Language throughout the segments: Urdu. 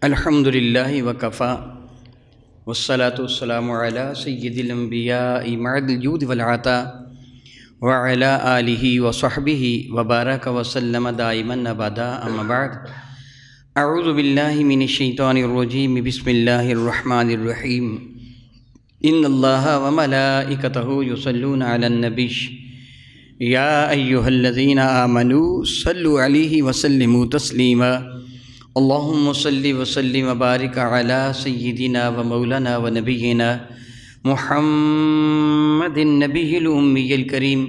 الحمدللہ وکفا والصلاة والسلام علی سید الانبیاء معد الجود والعطا وعلی آلہ وصحبہ وبارک وسلم دائما ابدا اما بعد اعوذ باللہ من الشیطان الرجیم بسم اللہ الرحمن الرحیم ان اللہ وملائکتہ یصلون علی النبی یا ایہا الذین آمنوا صلوا علیہ وسلموا تسلیما اللہم صلی وسلم وبارک علی سیدنا و مولانا و نبینا محمد النبی الامی الکریم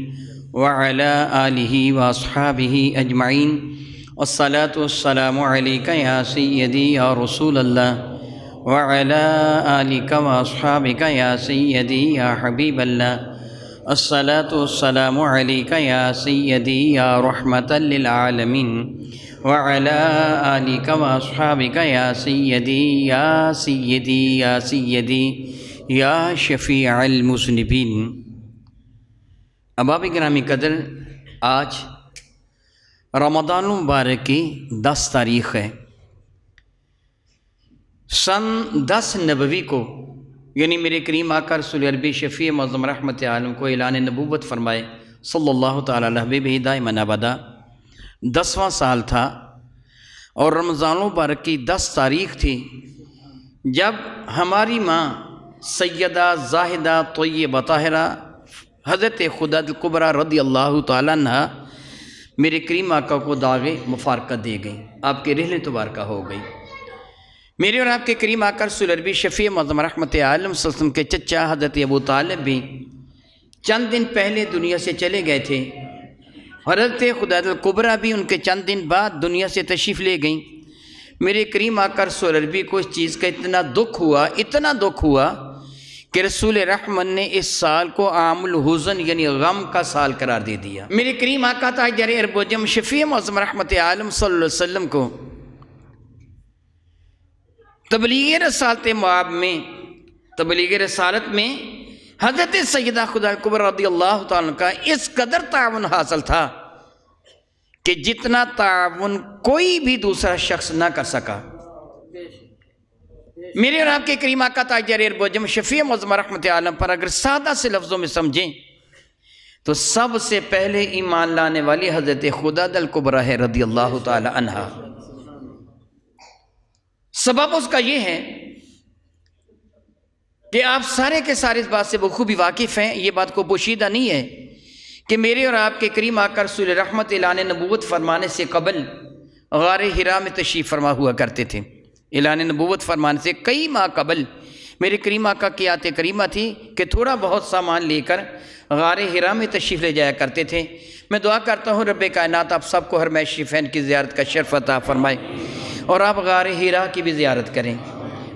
وعلی آلہ و اصحابہ اجمعین الصلاة والسلام علیک یا سیدی یا رسول اللہ وعلی آلک و اصحابک یا سیدی یا حبیب اللہ الصلاة والسلام علیک یا سیدی یا رحمتا للعالمین وعلی آلک و اصحابک یا سیدی یا سیدی یا سیدی یا شفیع المذنبین۔ احباب گرامی قدر، آج رمضان المبارک کی 10 تاریخ ہے۔ سن 10 نبوی کو، یعنی میرے کریم آقا رسول عربی شفیع معظم رحمت عالم کو اعلان نبوت فرمائے صلی اللہ تعالیٰ علیہ حبیبہ دائما ابدا 10واں سال تھا، اور رمضان المبارک کی 10 تاریخ تھی جب ہماری ماں سیدہ زاہدہ طیبہ طاہرہ حضرت خداد الکبریٰ رضی اللہ تعالیٰ عنہ میرے کریم آقا کو داغ مفارقت دے گئی، آپ کے رحلت مبارکہ ہو گئی۔ میرے اور آپ کے کریم آقا رسول عربی شفیع معظم رحمت عالم صلی اللہ علیہ وسلم کے چچا حضرت ابو طالب بھی چند دن پہلے دنیا سے چلے گئے تھے، حضرت خداد الکبریٰ بھی ان کے چند دن بعد دنیا سے تشریف لے گئیں۔ میرے کریم آقا رسول عربی کو اس چیز کا اتنا دکھ ہوا کہ رسول رحمت نے اس سال کو عام الحزن یعنی غم کا سال قرار دے دیا۔ میرے کریم آقا تاجر عرب و عجم شفیع معظم رحمت عالم صلی اللہ علیہ وسلم کو تبلیغ رسالت میں حضرت سیدہ خداد الکبریٰ رضی اللہ تعالیٰ کا اس قدر تعاون حاصل تھا کہ جتنا تعاون کوئی بھی دوسرا شخص نہ کر سکا۔ میرے اور آپ کے کریم آقا تاجر عرب و عجم شفیع معظم رحمت عالم پر اگر سادہ سے لفظوں میں سمجھیں تو سب سے پہلے ایمان لانے والی حضرت خداد الکبریٰ ہے رضی اللہ تعالی عنہ۔ سبب اس کا یہ ہے کہ آپ سارے کے سارے اس بات سے بخوبی واقف ہیں، یہ بات کو پوشیدہ نہیں ہے کہ میرے اور آپ کے کریم آقا رسول رحمت اعلان نبوت فرمانے سے قبل غار حرا میں تشریف فرما ہوا کرتے تھے۔ اعلان نبوت فرمانے سے کئی ماہ قبل میرے کریم آقا کی آیت کریمہ تھی کہ تھوڑا بہت سامان لے کر غار حرا میں تشریف لے جایا کرتے تھے۔ میں دعا کرتا ہوں رب کائنات آپ سب کو حرم شریفین کی زیارت کا شرف عطا فرمائے، اور آپ غار حرا کی بھی زیارت کریں۔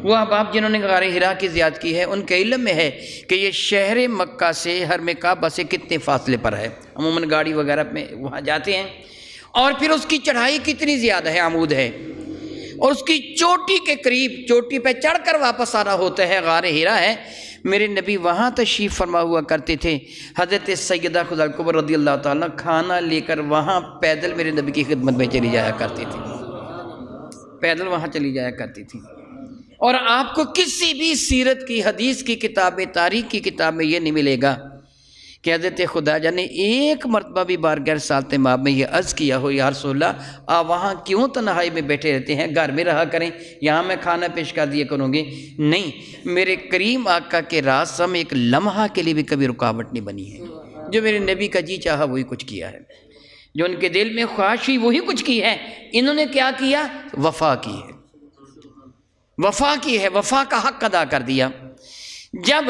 وہ احباب جنہوں نے غار حرا کی زیارت کی ہے ان کے علم میں ہے کہ یہ شہر مکہ سے حرم کعبہ سے کتنے فاصلے پر ہے۔ عموماً گاڑی وغیرہ میں وہاں جاتے ہیں، اور پھر اس کی چڑھائی کتنی زیادہ ہے، عمود ہے، اور اس کی چوٹی کے قریب چوٹی پہ چڑھ کر واپس آنا ہوتا ہے، غار حرا ہے۔ میرے نبی وہاں تشریف فرما ہوا کرتے تھے۔ حضرت سیدہ خداد الکبریٰ رضی اللہ تعالیٰ کھانا لے کر وہاں پیدل میرے نبی کی خدمت میں چلی جایا کرتی تھی، پیدل وہاں چلی جایا کرتی تھی۔ اور آپ کو کسی بھی سیرت کی، حدیث کی کتاب میں، تاریخ کی کتاب میں یہ نہیں ملے گا کہ حضرت خداجہ نے ایک مرتبہ بھی بارگاہ رسالت مآب میں یہ عرض کیا ہو یا رسول اللہ آپ وہاں کیوں تنہائی میں بیٹھے رہتے ہیں، گھر میں رہا کریں، یہاں میں کھانا پیش کر دیا کروں گی۔ نہیں، میرے کریم آقا کے راستہ میں ایک لمحہ کے لیے بھی کبھی رکاوٹ نہیں بنی ہے۔ جو میرے نبی کا جی چاہا وہی کچھ کیا ہے، جو ان کے دل میں خواہش ہوئی وہی کچھ کی ہے۔ انہوں نے کیا کیا؟ وفا کی ہے، وفا کا حق ادا کر دیا۔ جب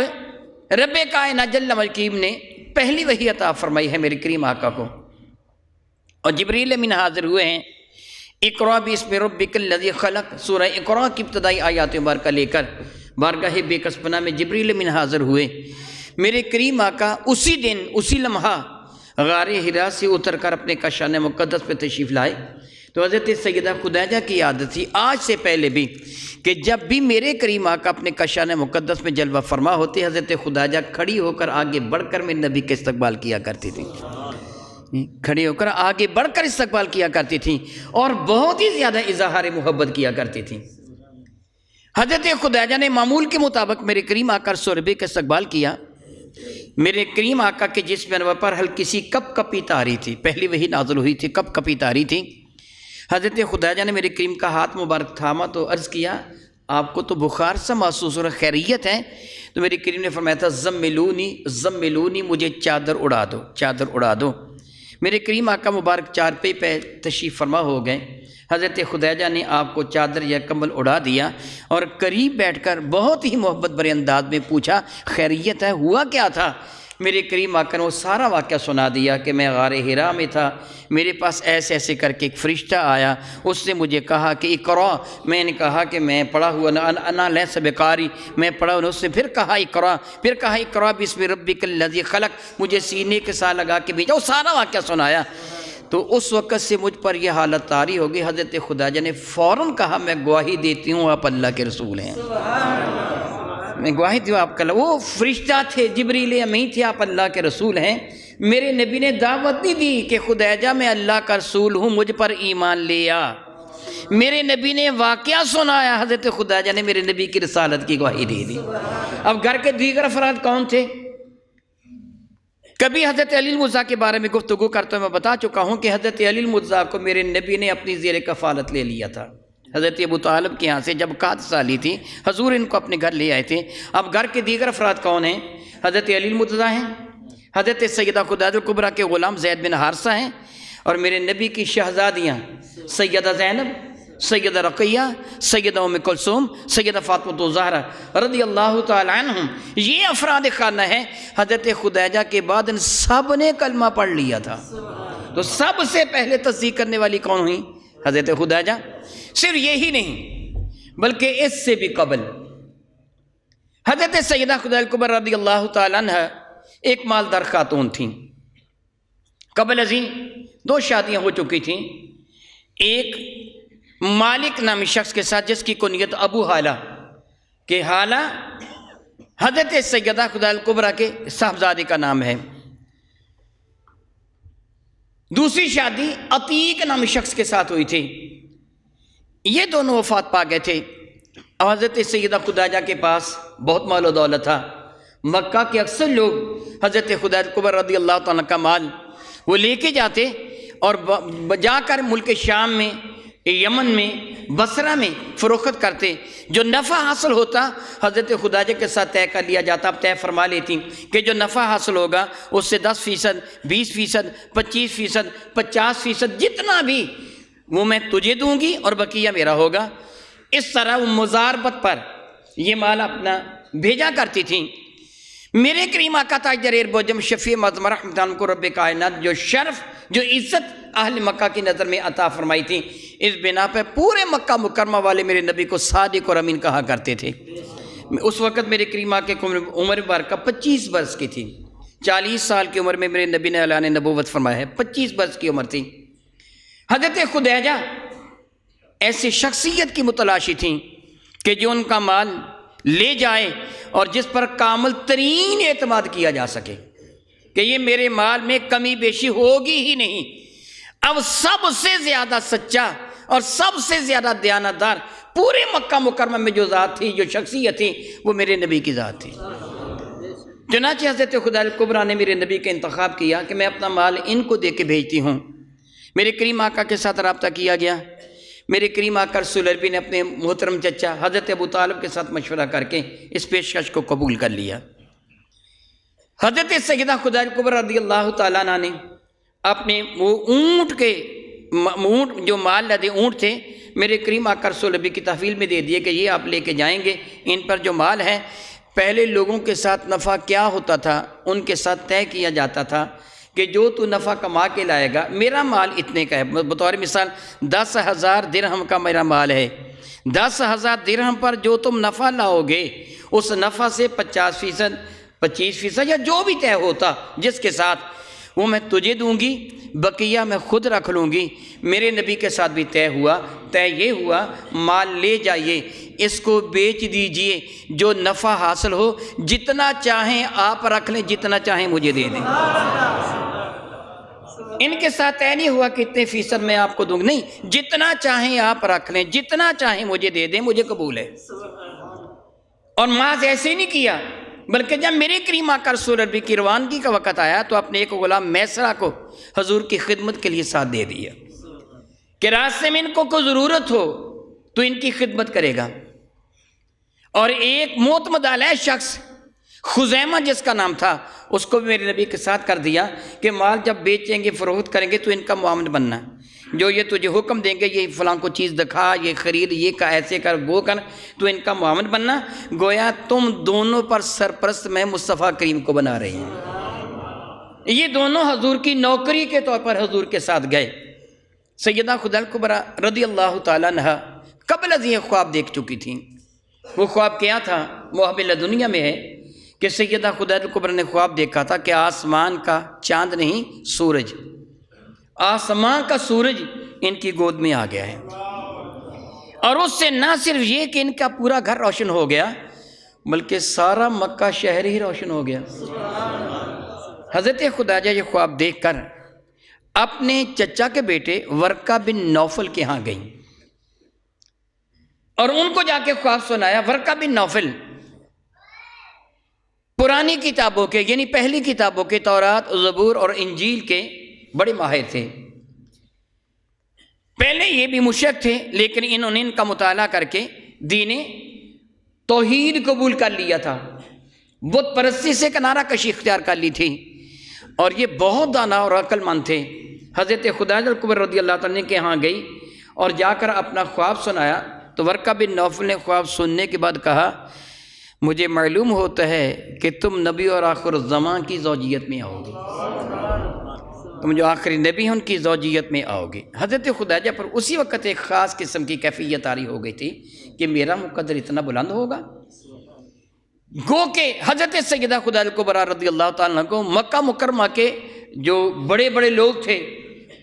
رب کائنات جل مجید نے پہلی وحی عطا فرمائی ہے میرے کریم آقا کو، اور جبریل امین حاضر ہوئے ہیں، اقرأ باسم ربک الذی خلق، سورہ اقرأ کی ابتدائی آیات مبارکہ لے کر بارگاہ بے کسپنا میں جبریل امین حاضر ہوئے۔ میرے کریم آقا اسی دن، اسی لمحہ غار حرا سے اتر کر اپنے کاشان مقدس پہ تشریف لائے۔ تو حضرت سیدہ خدیجہ کی عادت تھی آج سے پہلے بھی کہ جب بھی میرے کریم آقا اپنے کاشان مقدس میں جلوہ فرما ہوتے، حضرت خدیجہ کھڑی ہو کر آگے بڑھ کر میرے نبی کے استقبال کیا کرتی تھی، کھڑی ہو کر آگے بڑھ کر استقبال کیا کرتی تھیں، اور بہت ہی زیادہ اظہار محبت کیا کرتی تھیں۔ حضرت خدیجہ نے معمول کے مطابق میرے کریم آقا رسول اللہ کا استقبال کیا۔ میرے کریم آقا کے جسم انور پر ہلکی سی کپ کپی تاری تھی، پہلی وہی نازل ہوئی تھی، کپ کپی تاری تھی۔ حضرت خدیجہ نے میرے کریم کا ہاتھ مبارک تھاما تو عرض کیا آپ کو تو بخار سا محسوس ہو رہا، خیریت ہے؟ تو میرے کریم نے فرمایا تھا زملونی مجھے چادر اڑا دو، چادر اڑا دو۔ میرے کریم آقا مبارک چارپائی پہ تشریف فرما ہو گئے۔ حضرت خدیجہ نے آپ کو چادر یا کمبل اڑا دیا اور قریب بیٹھ کر بہت ہی محبت بھرے انداز میں پوچھا خیریت ہے، ہوا کیا تھا؟ میرے کریم آقا نے وہ سارا واقعہ سنا دیا کہ میں غار حرا میں تھا، میرے پاس ایسے ایسے کر کے ایک فرشتہ آیا، اس نے مجھے کہا کہ اقرا، میں نے کہا کہ میں پڑھا ہوا انا لیس بقاری، میں پڑھا ہوا، اس نے پھر کہا اقرا، پھر کہا اقرا بسم ربک الذی خلق، مجھے سینے کے ساتھ لگا کے بھیجا، وہ سارا واقعہ سنایا۔ تو اس وقت سے مجھ پر یہ حالت طاری ہوگی، حضرت خدیجہ نے فوراً کہا میں گواہی دیتی ہوں آپ اللہ کے رسول ہیں، میں گواہی دوں آپ کا، وہ فرشتہ تھے، جبریل امین تھے، آپ اللہ کے رسول ہیں۔ میرے نبی نے دعوت نہیں دی کہ خدیجہ میں اللہ کا رسول ہوں، مجھ پر ایمان لیا، میرے نبی نے واقعہ سنایا، حضرت خدیجہ نے میرے نبی کی رسالت کی گواہی دے دی۔ اب گھر کے دیگر افراد کون تھے؟ کبھی حضرت علی المرتضیٰ کے بارے میں گفتگو کرتے ہوئے میں بتا چکا ہوں کہ حضرت علی المرتضیٰ کو میرے نبی نے اپنی زیر کفالت لے لیا تھا۔ حضرت ابو طالب کے یہاں سے جب 61 سالی تھی، حضور ان کو اپنے گھر لے آئے تھے۔ اب گھر کے دیگر افراد کون ہیں؟ حضرت علی المرتضیٰ ہیں، حضرت سیدہ خدیجہ الکبریٰ کے غلام زید بن حارثہ ہیں، اور میرے نبی کی شہزادیاں سیدہ زینب، سیدہ رقیہ، سیدہ ام کلثوم، سیدہ فاطمہ الزہرا رضی اللہ تعالی عنہم، یہ افراد خانہ ہیں۔ حضرت خدیجہ کے بعد ان سب نے کلمہ پڑھ لیا تھا، تو سب سے پہلے تصدیق کرنے والی کون ہوئی؟ حضرت خدیجہ۔ صرف یہی نہیں بلکہ اس سے بھی قبل حضرت سیدہ خدیجہ الکبریٰ رضی اللہ تعالی عنہ ایک مالدار خاتون تھیں، قبل ازیں 2 شادیاں ہو چکی تھیں، ایک مالک نامی شخص کے ساتھ جس کی کنیت ابو حالہ کہ حالہ حضرت سیدہ خدیجہ الکبریٰ کے صاحبزادے کا نام ہے، دوسری شادی عتیق نامی شخص کے ساتھ ہوئی تھی۔ یہ دونوں وفات پا گئے تھے۔ حضرت سیدہ خدیجہ کے پاس بہت مال و دولت تھا، مکہ کے اکثر لوگ حضرت خدیجہ الکبریٰ رضی اللہ تعالیٰ کا مال وہ لے کے جاتے اور جا کر ملک شام میں، یمن میں، بصرہ میں فروخت کرتے، جو نفع حاصل ہوتا حضرت خدیجہ کے ساتھ طے کر لیا جاتا، اب طے فرما لیتی کہ جو نفع حاصل ہوگا اس سے 10%، 20%، 25%، 50%، جتنا بھی وہ میں تجھے دوں گی اور بقیہ میرا ہوگا۔ اس طرح وہ مزاربت پر یہ مال اپنا بھیجا کرتی تھیں۔ میرے کریم آقا تاجدار بوجم شفیع معظم رحمت اللہ کو رب کائنات جو شرف، جو عزت اہل مکہ کی نظر میں عطا فرمائی تھی، اس بنا پہ پورے مکہ مکرمہ والے میرے نبی کو صادق اور امین کہا کرتے تھے۔ اس وقت میرے کریم آقا کی عمر مبارکہ 25 برس کی تھی، 40 سال کی عمر میں میرے نبی نے اعلان نبوت فرمایا ہے، 25 برس کی عمر تھی۔ حضرت خدیجہ ایسی شخصیت کی متلاشی تھیں کہ جو ان کا مال لے جائے اور جس پر کامل ترین اعتماد کیا جا سکے کہ یہ میرے مال میں کمی بیشی ہوگی ہی نہیں۔ اب سب سے زیادہ سچا اور سب سے زیادہ دیانتدار پورے مکہ مکرمہ میں جو ذات تھی، جو شخصیت تھی، وہ میرے نبی کی ذات تھی۔ چنانچہ حضرت خدیجہ الکبریٰ نے میرے نبی کا انتخاب کیا کہ میں اپنا مال ان کو دے کے بھیجتی ہوں۔ میرے کریم آقا کے ساتھ رابطہ کیا گیا۔ میرے کریم آقا رسول اللہ نے اپنے محترم چچا حضرت ابو طالب کے ساتھ مشورہ کر کے اس پیشکش کو قبول کر لیا۔ حضرت سیدہ خدیجہ الکبریٰ رضی اللہ تعالیٰ عنہ نے اپنے وہ اونٹ جو مال لدے اونٹ تھے میرے کریم آقا رسول اللہ کی تحویل میں دے دیے کہ یہ آپ لے کے جائیں گے، ان پر جو مال ہے۔ پہلے لوگوں کے ساتھ نفع کیا ہوتا تھا، ان کے ساتھ طے کیا جاتا تھا کہ جو تو نفع کما کے لائے گا، میرا مال اتنے کا ہے۔ بطور مثال 10,000 درہم کا میرا مال ہے، 10,000 درہم پر جو تم نفع لاؤ گے اس نفع سے 50%، 25% یا جو بھی طے ہوتا جس کے ساتھ، وہ میں تجھے دوں گی، بقیہ میں خود رکھ لوں گی۔ میرے نبی کے ساتھ بھی طے ہوا۔ طے یہ ہوا مال لے جائیے، اس کو بیچ دیجئے، جو نفع حاصل ہو جتنا چاہیں آپ رکھ لیں، جتنا چاہیں مجھے دے دیں۔ ان کے ساتھ طے نہیں ہوا کہ اتنے فیصد میں آپ کو دوں گا، نہیں، جتنا چاہیں آپ رکھ لیں، جتنا چاہیں مجھے دے دیں، مجھے قبول ہے۔ اور محض ایسے نہیں کیا، بلکہ جب میرے کریم آقا رسول عربی کی روانگی کا وقت آیا تو اپنے ایک غلام میسرہ کو حضور کی خدمت کے لیے ساتھ دے دیا کہ راستے میں ان کو کوئی ضرورت ہو تو ان کی خدمت کرے گا۔ اور ایک معتمد علیہ شخص خزیمہ جس کا نام تھا، اس کو بھی میرے نبی کے ساتھ کر دیا کہ مال جب بیچیں گے فروخت کریں گے تو ان کا معاون بننا، جو یہ تجھے حکم دیں گے یہ فلاں کو چیز دکھا، یہ خرید، یہ کا ایسے کر، وہ کر، تو ان کا معاون بننا۔ گویا تم دونوں پر سرپرست میں مصطفیٰ کریم کو بنا رہے ہیں۔ یہ دونوں حضور کی نوکری کے طور پر حضور کے ساتھ گئے۔ سیدہ خدیجہ کبریٰ رضی اللہ تعالیٰ عنہا قبل از یہ خواب دیکھ چکی تھیں۔ وہ خواب کیا تھا؟ موہب لدنیا میں ہے کہ سیدہ خدیجہ کبریٰ نے خواب دیکھا تھا کہ آسمان کا چاند نہیں، سورج، آسمان کا سورج ان کی گود میں آ گیا ہے، اور اس سے نہ صرف یہ کہ ان کا پورا گھر روشن ہو گیا بلکہ سارا مکہ شہر ہی روشن ہو گیا۔ حضرت خدیجہ یہ خواب دیکھ کر اپنے چچا کے بیٹے ورقہ بن نوفل کے ہاں گئیں اور ان کو جا کے خواب سنایا۔ ورقہ بن نوفل پرانی کتابوں کے یعنی پہلی کتابوں کے تورات، زبور اور انجیل کے بڑے ماہر تھے۔ پہلے یہ بھی مشرک تھے، لیکن انہوں نے ان کا مطالعہ کر کے دین توحید قبول کر لیا تھا، بت پرستی سے کنارہ کشی اختیار کر لی تھی، اور یہ بہت دانا اور عقل مند تھے۔ حضرت خدیجہ کبریٰ رضی اللہ تعالیٰ کے ہاں گئی اور جا کر اپنا خواب سنایا تو ورقہ بن نوفل نے خواب سننے کے بعد کہا، مجھے معلوم ہوتا ہے کہ تم نبی اور آخر الزمان کی زوجیت میں آؤ گے، تم جو آخری نبی ہیں ان کی زوجیت میں آؤ گے۔ حضرت خدیجہ پر اسی وقت ایک خاص قسم کی کیفیت طاری ہو گئی تھی کہ میرا مقدر اتنا بلند ہوگا۔ گو کہ حضرت سیدہ خدیجہ کبریٰ رضی اللہ تعالیٰ عنہ کو مکہ مکرمہ کے جو بڑے بڑے لوگ تھے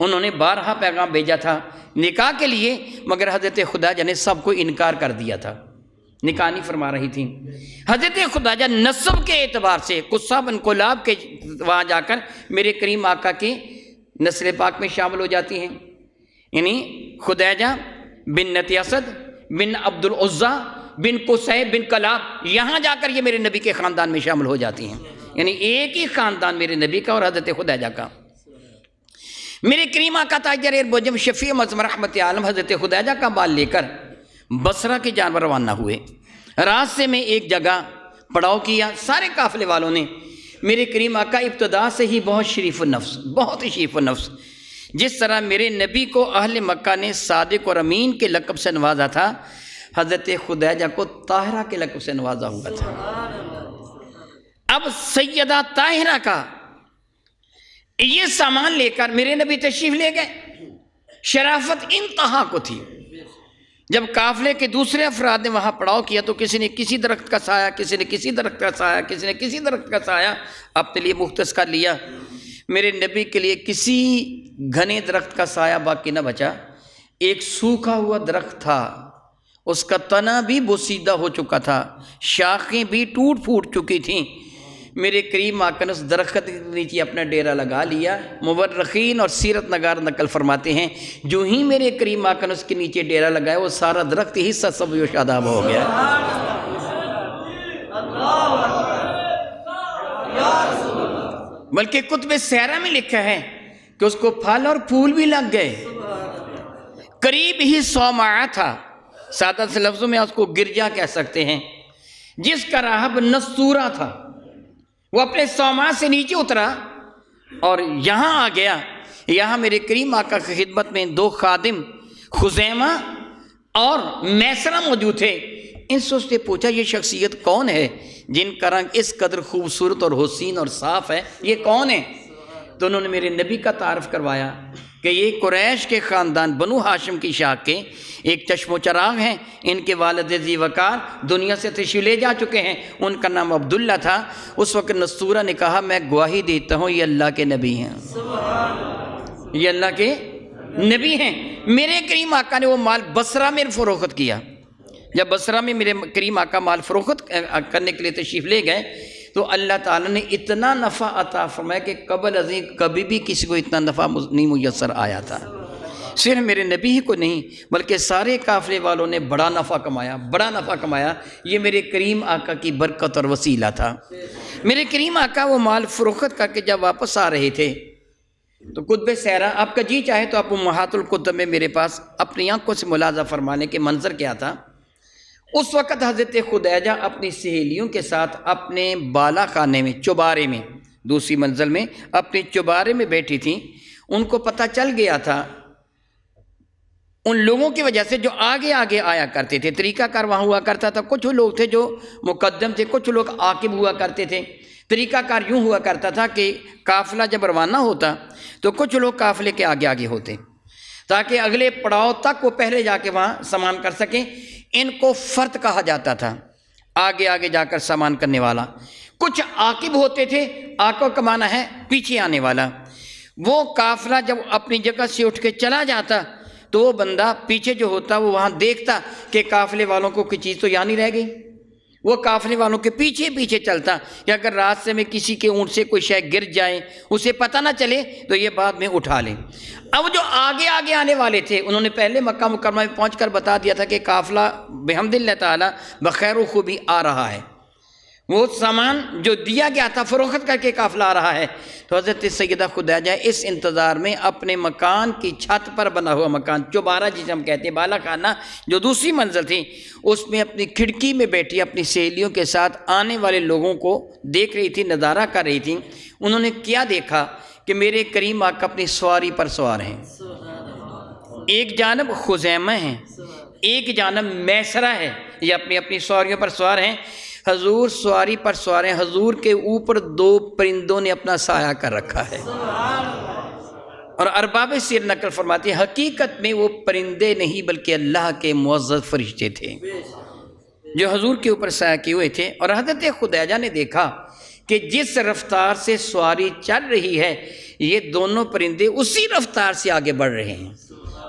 انہوں نے بارہا پیغام بھیجا تھا نکاح کے لیے، مگر حضرت خدیجہ نے سب کو انکار کر دیا تھا، نکاح نہیں فرما رہی تھیں۔ حضرت خدیجہ نسب کے اعتبار سے قصہ بن کلاب کے وہاں جا کر میرے کریم آقا کی نسل پاک میں شامل ہو جاتی ہیں، یعنی خدیجہ بنت اسد بن عبد العزیٰ بن قصی بن کلاب، یہاں جا کر یہ میرے نبی کے خاندان میں شامل ہو جاتی ہیں، یعنی ایک ہی خاندان میرے نبی کا اور حضرت خدیجہ کا۔ میرے کریم آقا تاجر بوجم شفیع معظم رحمت عالم حضرت خدیجہ کا بال لے کر بصرہ کی جانب روانہ ہوئے۔ راستے میں ایک جگہ پڑاؤ کیا، سارے قافلے والوں نے۔ میرے کریم آقا ابتدا سے ہی بہت شریف النفس، بہت ہی شریف النفس، جس طرح میرے نبی کو اہل مکہ نے صادق اور امین کے لقب سے نوازا تھا، حضرت خدیجہ کو طاہرہ کے لقب سے نوازا ہوا تھا۔ اب سیدہ طاہرہ کا یہ سامان لے کر میرے نبی تشریف لے گئے، شرافت انتہا کو تھی۔ جب قافلے کے دوسرے افراد نے وہاں پڑاؤ کیا تو کسی نے کسی درخت کا سایہ، کسی نے کسی درخت کا سایہ، کسی نے کسی درخت کا سایہ اپنے لیے مختص کر لیا۔ میرے نبی کے لیے کسی گھنے درخت کا سایہ باقی نہ بچا۔ ایک سوکھا ہوا درخت تھا، اس کا تنا بھی بوسیدہ ہو چکا تھا، شاخیں بھی ٹوٹ پھوٹ چکی تھیں۔ میرے کریم آقا نے اس درخت کے نیچے اپنا ڈیرا لگا لیا۔ مورخین اور سیرت نگار نقل فرماتے ہیں جو ہی میرے کریم آقا نے اس کے نیچے ڈیرا لگایا وہ سارا درخت ہی سبز و شاداب ہو گیا۔ بلکہ کتب سیرہ میں لکھا ہے کہ اس کو پھل اور پھول بھی لگ گئے۔ قریب ہی صومعہ تھا، سادہ سے لفظوں میں اس کو گرجا کہہ سکتے ہیں، جس کا راہب نستورہ تھا۔ وہ اپنے صومعہ سے نیچے اترا اور یہاں آ گیا۔ یہاں میرے کریم آقا کی خدمت میں دو خادم خزیمہ اور میسرہ موجود تھے۔ ان سے اس نے پوچھا یہ شخصیت کون ہے جن کا رنگ اس قدر خوبصورت اور حسین اور صاف ہے، یہ کون ہے؟ تو انہوں نے میرے نبی کا تعارف کروایا کہ یہ قریش کے خاندان بنو ہاشم کی شاخ کے ایک چشم و چراغ ہیں، ان کے والد ذی وقار دنیا سے تشریف لے جا چکے ہیں، ان کا نام عبداللہ تھا۔ اس وقت نستورہ نے کہا میں گواہی دیتا ہوں یہ اللہ کے نبی ہیں، یہ اللہ کے نبی ہیں۔ میرے کریم آقا نے وہ مال بصرہ میں فروخت کیا۔ جب بصرہ میں میرے کریم آقا مال فروخت کرنے کے لیے تشریف لے گئے تو اللہ تعالیٰ نے اتنا نفع عطا فرمایا کہ قبل ازیں کبھی بھی کسی کو اتنا نفع نہیں میسر آیا تھا۔ صرف میرے نبی ہی کو نہیں بلکہ سارے قافلے والوں نے بڑا نفع کمایا. یہ میرے کریم آقا کی برکت اور وسیلہ تھا. میرے کریم آقا وہ مال فروخت کر کے جب واپس آ رہے تھے تو کتب سیرہ آپ کا جی چاہے تو آپ امہات الکتب میں میرے پاس اپنی آنکھوں سے ملاحظہ فرمانے کے منظر کیا تھا. اس وقت حضرت خدیجہ اپنی سہیلیوں کے ساتھ اپنے بالا خانے میں چوبارے میں دوسری منزل میں اپنے چوبارے میں بیٹھی تھیں. ان کو پتہ چل گیا تھا ان لوگوں کی وجہ سے جو آگے آگے آیا کرتے تھے. طریقہ کار وہاں ہوا کرتا تھا. کچھ لوگ تھے جو مقدم تھے, کچھ لوگ عاقب ہوا کرتے تھے. طریقہ کار یوں ہوا کرتا تھا کہ قافلہ جب روانہ ہوتا تو کچھ لوگ قافلے کے آگے آگے ہوتے تاکہ اگلے پڑاؤ تک وہ پہلے جا کے وہاں سامان کر سکیں. ان کو فرد کہا جاتا تھا, آگے آگے جا کر سامان کرنے والا. کچھ عاقب ہوتے تھے, عاقب کا معنی ہے پیچھے آنے والا. وہ قافلہ جب اپنی جگہ سے اٹھ کے چلا جاتا تو وہ بندہ پیچھے جو ہوتا وہ وہاں دیکھتا کہ قافلے والوں کو کوئی چیز تو یہاں نہیں رہ گئی. وہ قافلے والوں کے پیچھے پیچھے چلتا کہ اگر راستے میں کسی کے اونٹ سے کوئی شے گر جائے اسے پتہ نہ چلے تو یہ بعد میں اٹھا لے. اب جو آگے آگے آنے والے تھے انہوں نے پہلے مکہ مکرمہ میں پہنچ کر بتا دیا تھا کہ قافلہ بحمد اللہ تعالیٰ بخیر و خوبی آ رہا ہے. وہ سامان جو دیا گیا تھا فروخت کر کے قافلہ آ رہا ہے. تو حضرت سیدہ خدیجہ اس انتظار میں اپنے مکان کی چھت پر بنا ہوا مکان چوبارہ جسے ہم کہتے ہیں بالا خانہ جو دوسری منزل تھی اس میں اپنی کھڑکی میں بیٹھی اپنی سہیلیوں کے ساتھ آنے والے لوگوں کو دیکھ رہی تھی, نظارہ کر رہی تھی. انہوں نے کیا دیکھا کہ میرے کریم آقا اپنی سواری پر سوار ہیں. ایک جانب خزیمہ ہیں, ایک جانب میسرہ ہے, یہ اپنی اپنی سواریوں پر سوار ہیں. حضور سواری پر سوار ہیں. حضور کے اوپر دو پرندوں نے اپنا سایہ کر رکھا ہے. اور ارباب سیر نقل فرماتے ہیں حقیقت میں وہ پرندے نہیں بلکہ اللہ کے معزز فرشتے تھے جو حضور کے اوپر سایہ کیے ہوئے تھے. اور حضرت خدیجہ نے دیکھا کہ جس رفتار سے سواری چل رہی ہے یہ دونوں پرندے اسی رفتار سے آگے بڑھ رہے ہیں.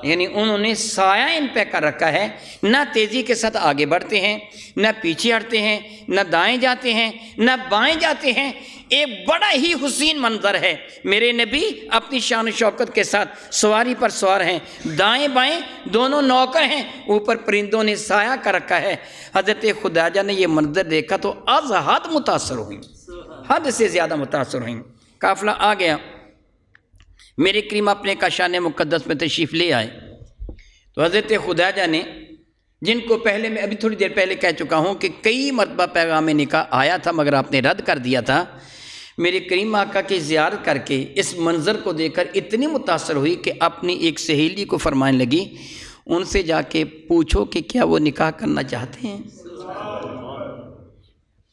یعنی انہوں نے سایہ ان پہ کر رکھا ہے, نہ تیزی کے ساتھ آگے بڑھتے ہیں, نہ پیچھے ہٹتے ہیں, نہ دائیں جاتے ہیں, نہ بائیں جاتے ہیں. ایک بڑا ہی حسین منظر ہے. میرے نبی اپنی شان و شوکت کے ساتھ سواری پر سوار ہیں, دائیں بائیں دونوں نوکر ہیں, اوپر پرندوں نے سایہ کر رکھا ہے. حضرت خدیجہ نے یہ منظر دیکھا تو از حد متاثر ہوئیں, حد سے زیادہ متاثر ہوئیں. قافلہ آ گیا, میرے کریم اپنے کاشان مقدس میں تشریف لے آئے. تو حضرت خدیجہ نے جن کو پہلے میں ابھی تھوڑی دیر پہلے کہہ چکا ہوں کہ کئی مرتبہ پیغام نکاح آیا تھا مگر آپ نے رد کر دیا تھا, میرے کریم آقا کی زیارت کر کے اس منظر کو دیکھ کر اتنی متاثر ہوئی کہ اپنی ایک سہیلی کو فرمانے لگی ان سے جا کے پوچھو کہ کیا وہ نکاح کرنا چاہتے ہیں.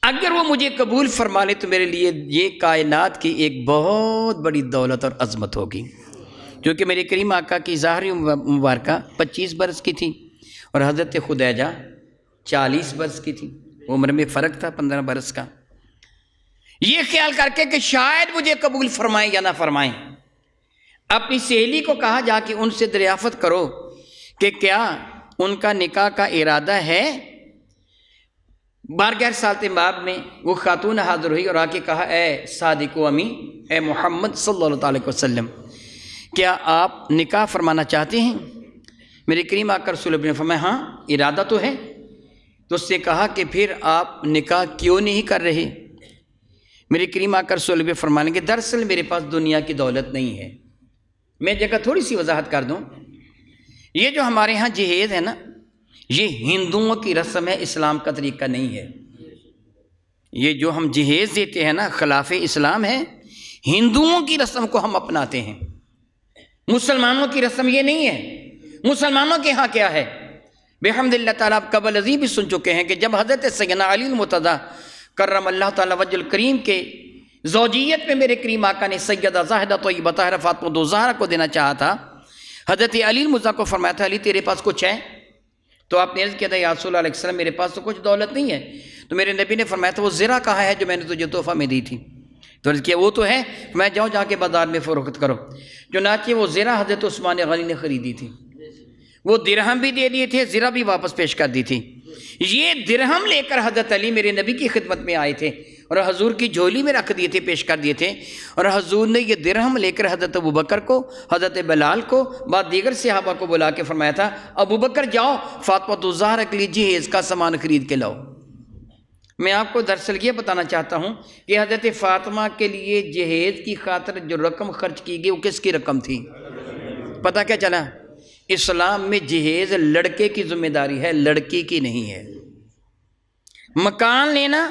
اگر وہ مجھے قبول فرما لے تو میرے لیے یہ کائنات کی ایک بہت بڑی دولت اور عظمت ہوگی. کیونکہ میرے کریم آقا کی ظاہری مبارکہ 25 برس کی تھی اور حضرت خدیجہ 40 برس کی تھی. عمر میں فرق تھا 15 برس کا. یہ خیال کر کے کہ شاید مجھے قبول فرمائیں یا نہ فرمائیں, اپنی سہیلی کو کہا جا کہ ان سے دریافت کرو کہ کیا ان کا نکاح کا ارادہ ہے. بارگاہ سالت باب میں وہ خاتون حاضر ہوئی اور آ کے کہا اے صادق و امین, اے محمد صلی اللہ علیہ وسلم, کیا آپ نکاح فرمانا چاہتے ہیں. میرے کریم آقا رسول اللہ نے فرمایا ہاں ارادہ تو ہے. تو اس سے کہا کہ پھر آپ نکاح کیوں نہیں کر رہے. میرے کریم آقا رسول اللہ فرمانے کہ دراصل میرے پاس دنیا کی دولت نہیں ہے. میں جگہ تھوڑی سی وضاحت کر دوں, یہ جو ہمارے ہاں جہیز ہے نا یہ ہندوؤں کی رسم ہے, اسلام کا طریقہ نہیں ہے. یہ جو ہم جہیز دیتے ہیں نا خلاف اسلام ہے, ہندوؤں کی رسم کو ہم اپناتے ہیں, مسلمانوں کی رسم یہ نہیں ہے. مسلمانوں کے ہاں کیا ہے بحمد اللہ تعالیٰ, آپ قبل ازیں بھی سن چکے ہیں کہ جب حضرت سیدنا علی المرتضیٰ کرم اللہ تعالیٰ وجہ الکریم کے زوجیت میں میرے کریم آقا نے سیدہ زاہدہ طیبہ طاہرہ فاطمہ زہرا کو دینا چاہا تھا, حضرت علی المرتضیٰ کو فرمایا تھا علی تیرے پاس کچھ ہے. تو آپ نے عرض کیا تھا یا رسول اللہ علیہ وسلم میرے پاس تو کچھ دولت نہیں ہے. تو میرے نبی نے فرمایا تھا وہ زرہ کہاں ہے جو میں نے تجھے تحفہ میں دی تھی. تو عرض کیا وہ تو ہے, میں جاؤ جا کے بازار میں فروخت کرو. چنانچہ وہ زرہ حضرت عثمان غنی نے خریدی تھی, وہ درہم بھی دے دیے تھے, زرہ بھی واپس پیش کر دی تھی. یہ درہم لے کر حضرت علی میرے نبی کی خدمت میں آئے تھے اور حضور کی جھولی میں رکھ دیے تھے، پیش کر دیے تھے، اور حضور نے یہ درہم لے کر حضرت ابوبکر کو، حضرت بلال کو، بعد دیگر صحابہ کو بلا کے فرمایا تھا ابوبکر جاؤ فاطمہ الزہرا کے لیے جہیز کا سامان خرید کے لاؤ۔ میں آپ کو دراصل یہ بتانا چاہتا ہوں کہ حضرت فاطمہ کے لیے جہیز کی خاطر جو رقم خرچ کی گئی وہ کس کی رقم تھی؟ پتہ کیا چلا؟ اسلام میں جہیز لڑکے کی ذمہ داری ہے، لڑکی کی نہیں ہے۔ مکان لینا،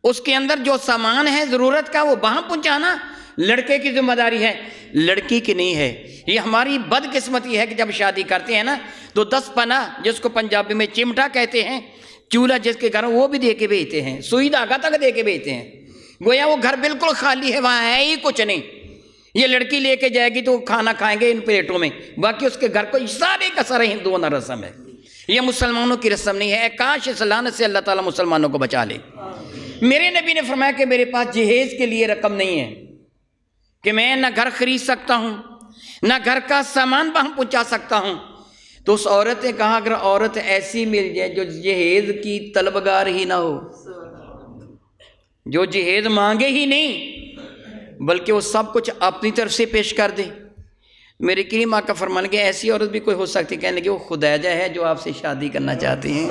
اس کے اندر جو سامان ہے ضرورت کا وہ وہاں پہنچانا لڑکے کی ذمہ داری ہے، لڑکی کی نہیں ہے۔ یہ ہماری بدقسمتی ہے کہ جب شادی کرتے ہیں نا تو 10 پناہ، جس کو پنجابی میں چمٹا کہتے ہیں، چولہا جس کے گھر وہ بھی دے کے بھیجتے ہیں، سوئی دھاگا تک دے کے بھیجتے ہیں، گویا وہ گھر بالکل خالی ہے، وہاں ہے ہی کچھ نہیں۔ یہ لڑکی لے کے جائے گی تو کھانا کھائیں گے ان پلیٹوں میں، باقی اس کے گھر کو سارے کا سارے ہندوؤں کا رسم ہے، یہ مسلمانوں کی رسم نہیں ہے۔ کاش اس لعنت سے اللہ تعالیٰ مسلمانوں کو بچا لے۔ میرے نبی نے فرمایا کہ میرے پاس جہیز کے لیے رقم نہیں ہے کہ میں نہ گھر خرید سکتا ہوں نہ گھر کا سامان وہاں پہنچا سکتا ہوں۔ تو اس عورت نے کہا اگر عورت ایسی مل جائے جو جہیز کی طلبگار ہی نہ ہو، جو جہیز مانگے ہی نہیں بلکہ وہ سب کچھ اپنی طرف سے پیش کر دے، میرے کریم آقا فرمان کہ ایسی عورت بھی کوئی ہو سکتی، کہنے لگے وہ خدیجہ ہے جو آپ سے شادی کرنا چاہتے ہیں۔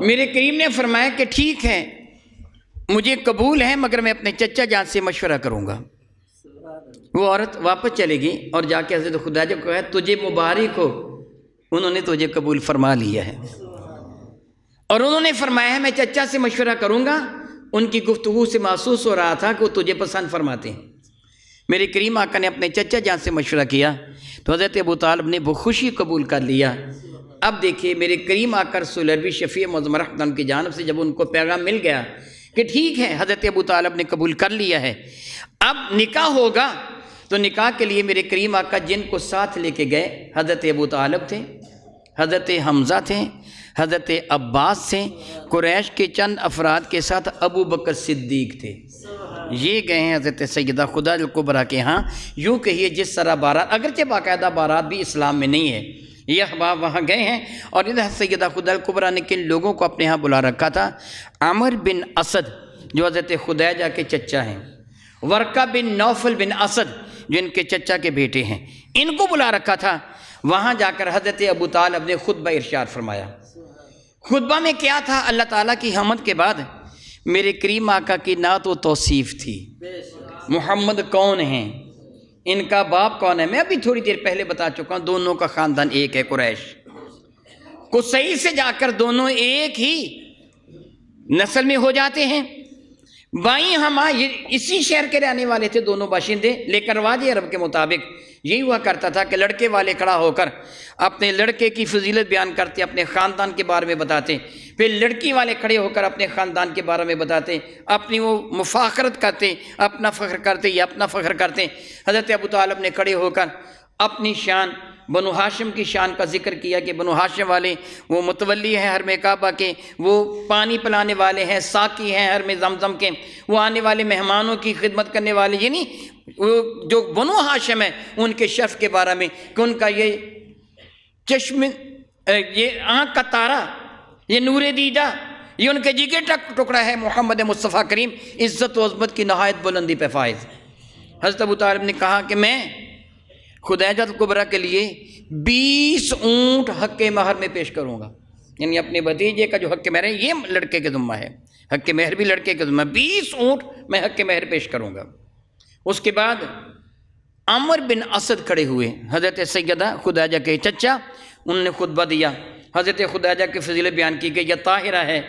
میرے کریم نے فرمایا کہ ٹھیک ہے مجھے قبول ہے، مگر میں اپنے چچا جان سے مشورہ کروں گا۔ وہ عورت واپس چلے گی اور جا کے حضرت خدیجہ کو کہا تجھے مبارک ہو، انہوں نے تجھے قبول فرما لیا ہے، اور انہوں نے فرمایا ہے میں چچا سے مشورہ کروں گا۔ ان کی گفتگو سے محسوس ہو رہا تھا کہ وہ تجھے پسند فرماتے ہیں۔ میرے کریم آقا نے اپنے چچا جان سے مشورہ کیا تو حضرت ابو طالب نے بخوشی قبول کر لیا۔ اب دیکھیے میرے کریم آقا رسول عربی شفیع معظم رحمت کی جانب سے جب ان کو پیغام مل گیا کہ ٹھیک ہے حضرت ابو طالب نے قبول کر لیا ہے، اب نکاح ہوگا، تو نکاح کے لیے میرے کریم آقا جن کو ساتھ لے کے گئے حضرت ابو طالب تھے، حضرت حمزہ تھے، حضرت عباس تھے، قریش کے چند افراد کے ساتھ ابو بکر صدیق تھے۔ یہ گئے ہیں حضرت سیدہ خدیجہ الکبریٰ کے ہاں، یوں کہیے جس طرح بارات، اگرچہ باقاعدہ بارات بھی اسلام میں نہیں ہے، یہ احباب وہاں گئے ہیں، اور ادھر سیدہ خدیجہ الکبریٰ نے کن لوگوں کو اپنے ہاں بلا رکھا تھا؟ عمر بن اسد جو حضرت خدیجہ کے چچا ہیں، ورقہ بن نوفل بن اسد جو ان کے چچا کے بیٹے ہیں، ان کو بلا رکھا تھا۔ وہاں جا کر حضرت ابو طالب نے خطبہ ارشاد فرمایا۔ خطبہ میں کیا تھا؟ اللہ تعالیٰ کی حمد کے بعد میرے کریم آقا کی نعت و توصیف تھی۔ محمد کون ہیں، ان کا باپ کون ہے؟ میں ابھی تھوڑی دیر پہلے بتا چکا ہوں، دونوں کا خاندان ایک ہے، قریش قصی سے جا کر دونوں ایک ہی نسل میں ہو جاتے ہیں۔ بائیں ہماں یہ اسی شہر کے رہنے والے تھے دونوں باشندے، لیکن رواج عرب کے مطابق یہی ہوا کرتا تھا کہ لڑکے والے کھڑا ہو کر اپنے لڑکے کی فضیلت بیان کرتے، اپنے خاندان کے بارے میں بتاتے، پھر لڑکی والے کھڑے ہو کر اپنے خاندان کے بارے میں بتاتے، اپنی وہ مفاخرت کرتے، اپنا فخر کرتے یا اپنا فخر کرتے۔ حضرت ابو طالب نے کھڑے ہو کر اپنی شان، بنو ہاشم کی شان کا ذکر کیا کہ بنو ہاشم والے وہ متولی ہیں حرم کعبہ کے، وہ پانی پلانے والے ہیں، ساقی ہیں حرم زمزم کے، وہ آنے والے مہمانوں کی خدمت کرنے والے، یعنی وہ جو بنو ہاشم ہے ان کے شرف کے بارے میں کہ ان کا یہ چشم، یہ آنکھ کا تارا، یہ نور دیدہ، یہ ان کے جگر کا ٹکڑا ہے محمد مصطفیٰ کریم، عزت و عظمت کی نہایت بلندی پہ فائز۔ حضرت ابو طالب نے کہا کہ میں خدیجہ الکبریٰ کے لیے 20 اونٹ حق مہر میں پیش کروں گا، یعنی اپنے بھتیجے کا جو حق مہر ہے یہ لڑکے کے ذمہ ہے، حق مہر بھی لڑکے کے ذمہ، 20 اونٹ میں حق مہر پیش کروں گا۔ اس کے بعد عمر بن اسد کھڑے ہوئے، حضرت سیدہ خدیجہ کے چچا، انہوں نے خطبہ دیا، حضرت خدیجہ کی فضیلت بیان کی کہ یہ طاہرہ ہے،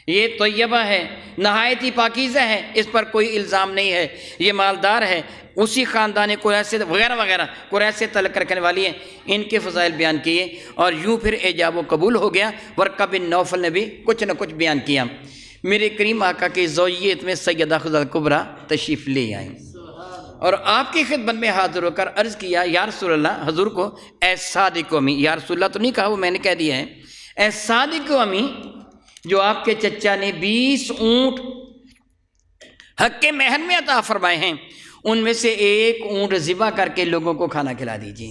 یہ طیبہ ہے، نہایت ہی پاکیزہ ہے، اس پر کوئی الزام نہیں ہے، یہ مالدار ہے، اسی خاندان قریش سے وغیرہ وغیرہ قریش سے تعلق رکھنے والی ہیں، ان کے فضائل بیان کیے، اور یوں پھر ایجاب و قبول ہو گیا۔ ورقہ بن نوفل نے بھی کچھ نہ کچھ بیان کیا۔ میرے کریم آقا کی زوجیت میں سیدہ خدیجہ الکبریٰ تشریف لے آئیں اور آپ کی خدمت میں حاضر ہو کر عرض کیا یا رسول اللہ، حضور کو اے صادق و امین، یا رسول اللہ تو نہیں کہا، وہ میں نے کہہ دیا ہے، اے صادق و امین، جو آپ کے چچا نے 20 اونٹ حق کے مہر میں عطا فرمائے ہیں، ان میں سے 1 اونٹ ذبح کر کے لوگوں کو کھانا کھلا دیجیے۔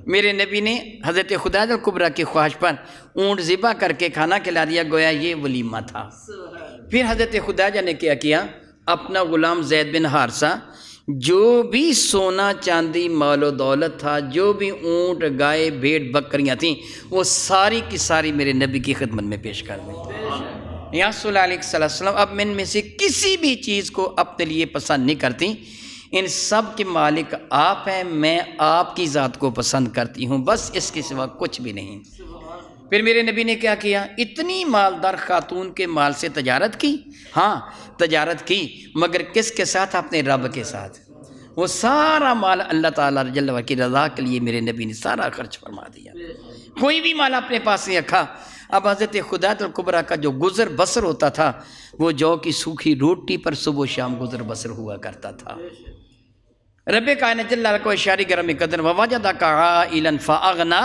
میرے نبی نے حضرت خدیجہ کبریٰ کی خواہش پر اونٹ ذبح کر کے کھانا کھلا دیا، گویا یہ ولیمہ تھا۔ پھر حضرت خدیجہ نے کیا اپنا غلام زید بن حارثہ، جو بھی سونا چاندی مال و دولت تھا، جو بھی اونٹ گائے بھیڑ بکریاں تھیں، وہ ساری کی ساری میرے نبی کی خدمت میں پیش کر دی۔ یا رسول اللہ علیہ وسلم، اب میں ان میں سے کسی بھی چیز کو اپنے لیے پسند نہیں کرتی، ان سب کے مالک آپ ہیں، میں آپ کی ذات کو پسند کرتی ہوں، بس اس کے سوا کچھ بھی نہیں۔ پھر میرے نبی نے کیا اتنی مالدار خاتون کے مال سے تجارت کی؟ ہاں تجارت کی، مگر کس کے ساتھ؟ اپنے رب کے ساتھ۔ وہ سارا مال اللہ تعالیٰ جل وعلا کی رضا کے لیے میرے نبی نے سارا خرچ فرما دیا، کوئی بھی مال اپنے پاس نہیں رکھا۔ اب حضرت خدیجہ کبریٰ کا جو گزر بسر ہوتا تھا، وہ جو کی سوکھی روٹی پر صبح و شام گزر بسر ہوا کرتا تھا۔ رب کائنات جل وعلا کو اشاری گرم قدر ووجدک عائلا فاغنی،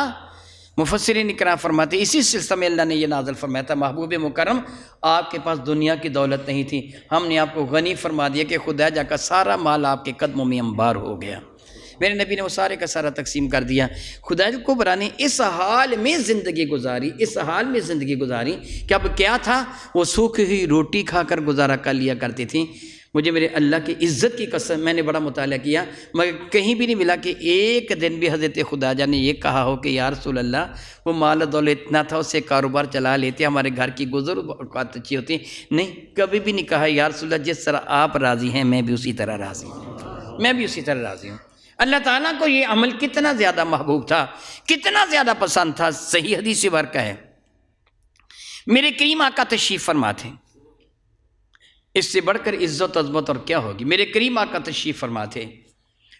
مفسرین اکرام فرماتے اسی سلسلے میں اللہ نے یہ نازل فرمایا تھا، محبوب مکرم آپ کے پاس دنیا کی دولت نہیں تھی، ہم نے آپ کو غنی فرما دیا کہ خدیجہ کا سارا مال آپ کے قدموں میں انبار ہو گیا۔ میرے نبی نے وہ سارے کا سارا تقسیم کر دیا۔ خدیجہ کبریٰ نے اس حال میں زندگی گزاری کہ اب کیا تھا، وہ سوکھی ہوئی روٹی کھا کر گزارا کر لیا کرتی تھیں۔ مجھے میرے اللہ کی عزت کی قسم، میں نے بڑا مطالعہ کیا مگر کہیں بھی نہیں ملا کہ ایک دن بھی حضرت خدیجہ نے یہ کہا ہو کہ یا رسول اللہ وہ مال و دولت اتنا تھا، اسے کاروبار چلا لیتے، ہمارے گھر کی گزر اوقات اچھی ہوتی۔ نہیں، کبھی بھی نہیں کہا یا رسول اللہ جس طرح آپ راضی ہیں میں بھی اسی طرح راضی ہوں۔ اللہ تعالیٰ کو یہ عمل کتنا زیادہ محبوب تھا، کتنا زیادہ پسند تھا۔ صحیح حدیث سے برکہ ہے، میرے کریم آقا تشریف فرما تھے، اس سے بڑھ کر عزت عظمت اور کیا ہوگی۔ میرے کریم آقا تشریف فرما تھے،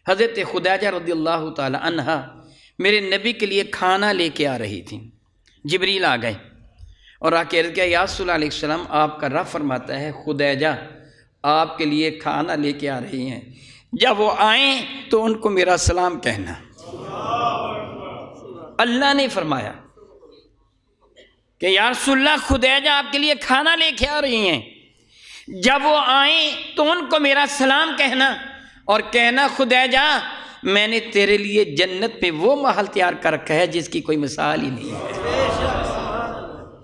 حضرت خدیجہ رضی اللہ تعالی عنہا میرے نبی کے لیے کھانا لے کے آ رہی تھیں۔ جبریل آ گئے اور آ کے عرض کیا یا رسول اللہ علیہ السلام آپ کا رب فرماتا ہے خدیجہ آپ کے لیے کھانا لے کے آ رہی ہیں، جب وہ آئیں تو ان کو میرا سلام کہنا۔ اللہ نے فرمایا کہ یا رسول اللہ خدیجہ آپ کے لیے کھانا لے کے آ رہی ہیں، جب وہ آئیں تو ان کو میرا سلام کہنا، اور کہنا خدیجہ میں نے تیرے لیے جنت پہ وہ محل تیار کر رکھا ہے جس کی کوئی مثال ہی نہیں ہے۔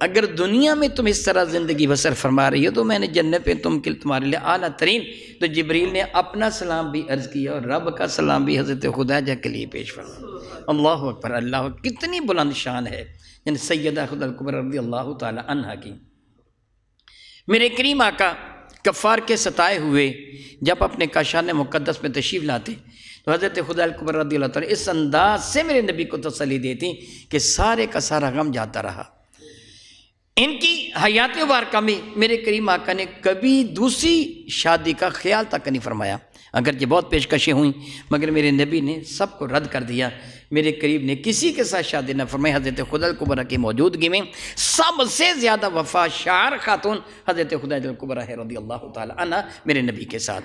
اگر دنیا میں تم اس طرح زندگی بسر فرما رہی ہو تو میں نے جنت پہ تمہارے لیے اعلیٰ ترین۔ تو جبریل نے اپنا سلام بھی عرض کیا اور رب کا سلام بھی حضرت خدیجہ کے لیے پیش فرمایا۔ اللہ اکبر، اللہ اکبر، کتنی بلند شان ہے یعنی سیدہ خدیجہ کبریٰ رضی اللہ تعالی عنہا کی۔ میرے کریم آقا کفار کے ستائے ہوئے جب اپنے کاشان مقدس میں تشریف لاتے تو حضرت خدیجہ کبریٰ رضی اللہ تعالیٰ اس انداز سے میرے نبی کو تسلی دیتی کہ سارے کا سارا غم جاتا رہا۔ ان کی حیات مبارکہ میں میرے کریم آقا نے کبھی دوسری شادی کا خیال تک نہیں فرمایا، اگرچہ بہت پیشکشیں ہوئیں مگر میرے نبی نے سب کو رد کر دیا۔ میرے قریب نے کسی کے ساتھ شادی نہ فرمائی۔ حضرت خدیجہ کبریٰ کی موجودگی میں سب سے زیادہ وفاشار خاتون حضرت خدیجہ کبریٰ رضی اللہ تعالی عنہ میرے نبی کے ساتھ۔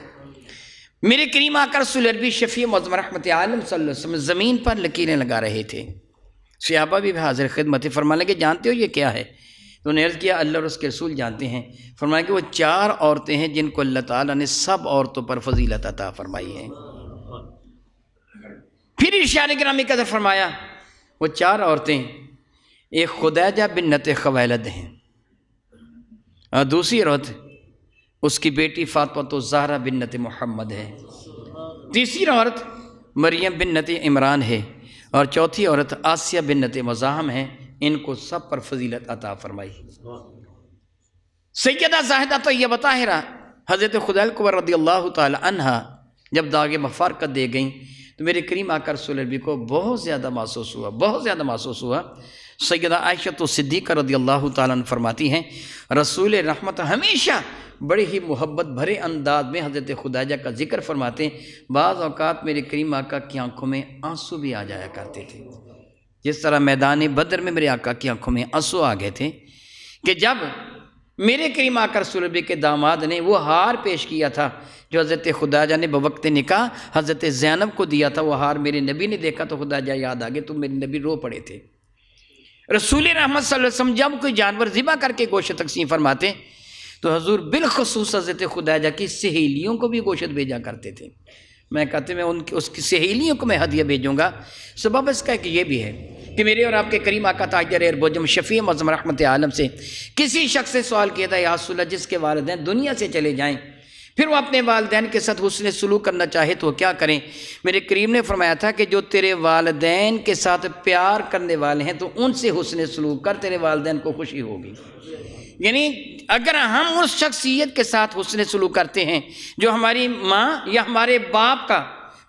میرے کریم آقا رسول عربی شفیع معظم رحمت عالم صلی اللہ علیہ وسلم زمین پر لکیریں لگا رہے تھے، صحابہ بھی حاضر خدمت فرمانے لگے جانتے ہو یہ کیا ہے؟ تو انہوں نے عرض کیا اللہ اور اس کے رسول جانتے ہیں۔ فرمایا کہ وہ 4 عورتیں ہیں جن کو اللہ تعالیٰ نے سب عورتوں پر فضیلت عطا فرمائی ہے۔ پھر ارشاد گرامی قدر فرمایا وہ 4 عورتیں ایک خدیجہ بنت خویلد ہیں اور دوسری عورت اس کی بیٹی فاطمہ الزہرا بنت محمد ہے، تیسری عورت مریم بنت عمران ہے اور چوتھی عورت آسیہ بنت مزاحم ہے۔ ان کو سب پر فضیلت عطا فرمائی۔ سیدہ زاہدہ طیبہ طاہرہ حضرت خدیجہ کبریٰ رضی اللہ تعالی عنہا جب داغ مفارقت دے گئیں تو میرے کریم آقا رسول اللہ کو بہت زیادہ محسوس ہوا۔ سیدہ عائشہ صدیقہ رضی اللہ تعالیٰ عنہ فرماتی ہیں رسول رحمت ہمیشہ بڑے ہی محبت بھرے انداز میں حضرت خدیجہ کا ذکر فرماتے ہیں۔ بعض اوقات میرے کریم آقا کی آنکھوں میں آنسو بھی آ جایا کرتے تھے، جس طرح میدان بدر میں میرے آقا کی آنکھوں میں آنسو آ گئے تھے کہ جب میرے کریم آقا رسول اللہ کے داماد نے وہ ہار پیش کیا تھا جو حضرت خدیجہ نے بوقت نکاح حضرت زینب کو دیا تھا، وہ ہار میرے نبی نے دیکھا تو خدیجہ یاد آ گئے تو میرے نبی رو پڑے تھے۔ رسول رحمت صلی اللہ علیہ وسلم جب کوئی جانور ذبح کر کے گوشت تقسیم فرماتے تو حضور بالخصوص حضرت خدیجہ کی سہیلیوں کو بھی گوشت بھیجا کرتے تھے۔ میں کہتے میں اس کی سہیلیوں کو میں ہدیہ بھیجوں گا۔ سبب اس کا کہ یہ بھی ہے کہ میرے اور آپ کے کریم آقا تاجدار اربوجم شفیع معظم رحمت عالم سے کسی شخص سے سوال کیا تھا، یا رسول اللہ جس کے والدین دنیا سے چلے جائیں پھر وہ اپنے والدین کے ساتھ حسن سلوک کرنا چاہے تو کیا کریں؟ میرے کریم نے فرمایا تھا کہ جو تیرے والدین کے ساتھ پیار کرنے والے ہیں تو ان سے حسن سلوک کر، تیرے والدین کو خوشی ہوگی۔ یعنی اگر ہم اس شخصیت کے ساتھ حسن سلوک کرتے ہیں جو ہماری ماں یا ہمارے باپ کا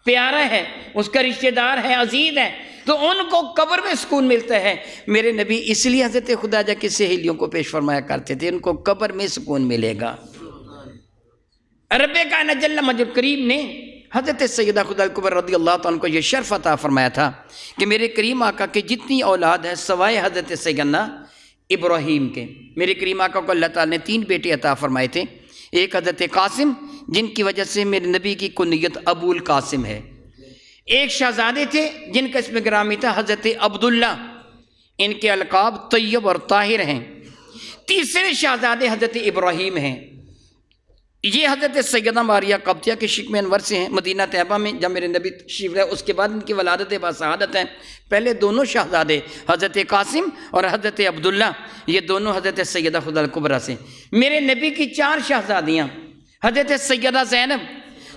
پیارا ہے، اس کا رشتہ دار ہے، عزیز ہے، تو ان کو قبر میں سکون ملتا ہے۔ میرے نبی اس لیے حضرت خدیجہ کی سہیلیوں کو پیش فرمایا کرتے تھے، ان کو قبر میں سکون ملے گا۔ رب کائنات جل مجد کریم نے حضرت سیدہ خدیجہ کبریٰ رضی اللہ تعالیٰ کو یہ شرف عطا فرمایا تھا کہ میرے کریم آقا کے جتنی اولاد ہیں سوائے حضرت سیدنا ابراہیم کے، میرے کریم آقا کو اللہ تعالیٰ نے 3 بیٹے عطا فرمائے تھے۔ ایک حضرت قاسم، جن کی وجہ سے میرے نبی کی کنیت ابو القاسم ہے۔ ایک شہزادے تھے جن کا اسم گرامی تھا حضرت عبداللہ، ان کے القاب طیب اور طاہر ہیں۔ تیسرے شہزادے حضرت ابراہیم ہیں، یہ حضرت سیدہ ماریہ قبطیہ کے شکم انور سے ہیں۔ مدینہ طیبہ میں جب میرے نبی تشریف لائے اس کے بعد ان کی ولادت باسعادت ہیں۔ پہلے دونوں شہزادے حضرت قاسم اور حضرت عبداللہ، یہ دونوں حضرت سیدہ خدیجہ کبریٰ سے۔ میرے نبی کی 4 شہزادیاں حضرت سیدہ زینب،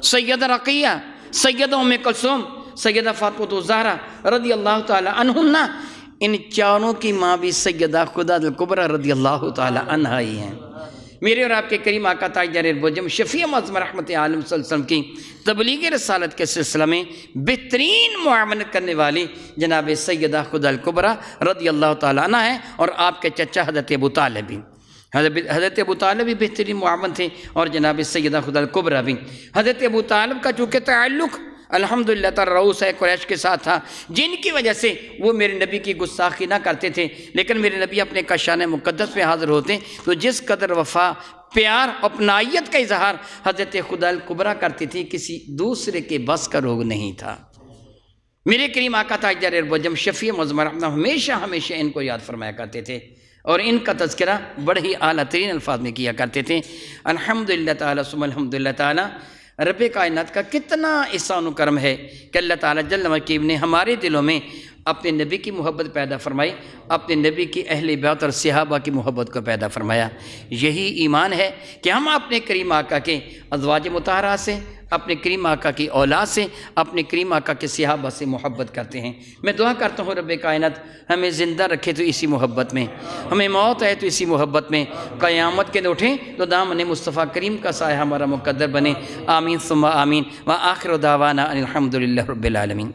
سیدہ رقیہ، سیدہ ام کلثوم، سیدہ فاطمہ الزہرا رضی اللہ تعالی عنہن، ان چاروں کی ماں بھی سیدہ خدیجہ کبریٰ رضی اللہ تعالی عنہا ہی ہیں۔ میرے اور آپ کے کریم آقا تاجدار اربوجم شفیع معظم رحمت عالم صلی اللہ علیہ وسلم کی تبلیغ رسالت کے سلسلہ میں بہترین معاونت کرنے والی جناب سیدہ خدیجہ کبریٰ رضی اللہ تعالیٰ عنہ ہیں، اور آپ کے چچا حضرت ابو طالب بھی، حضرت ابو طالب بھی بہترین معاون تھے، اور جناب سیدہ خدیجہ کبریٰ بھی۔ حضرت ابو طالب کا چونکہ تعلق الحمدللہ رؤوس قریش کے ساتھ تھا، جن کی وجہ سے وہ میرے نبی کی گستاخی نہ کرتے تھے، لیکن میرے نبی اپنے کشان مقدس پہ حاضر ہوتے تو جس قدر وفا، پیار، اپنائیت کا اظہار حضرت خدیجہ کبریٰ کرتی تھی، کسی دوسرے کے بس کا روگ نہیں تھا۔ میرے کریم آقا تاجدار اربوجم شفیع معظم رحمت ہمیشہ ان کو یاد فرمایا کرتے تھے، اور ان کا تذکرہ بڑے ہی اعلیٰ ترین الفاظ میں کیا کرتے تھے۔ الحمدللہ تعالیٰ ثم الحمدللہ تعالیٰ، رب کائنات کا کتنا احسان و کرم ہے کہ اللہ تعالیٰ جل وعلا نے ہمارے دلوں میں اپنے نبی کی محبت پیدا فرمائی، اپنے نبی کی اہل بیت اور صحابہ کی محبت کو پیدا فرمایا۔ یہی ایمان ہے کہ ہم اپنے کریم آقا کے ازواج مطہرات سے، اپنے کریم آقا کی اولاد سے، اپنے کریم آقا کے صحابہ سے محبت کرتے ہیں۔ میں دعا کرتا ہوں رب کائنات ہمیں زندہ رکھے تو اسی محبت میں، ہمیں موت ہے تو اسی محبت میں، قیامت کے دن اٹھیں تو دامن مصطفیٰ کریم کا سایہ ہمارا مقدر بنے۔ آمین ثم آمین، وآخر دعوانا ان الحمدللہ رب العالمین۔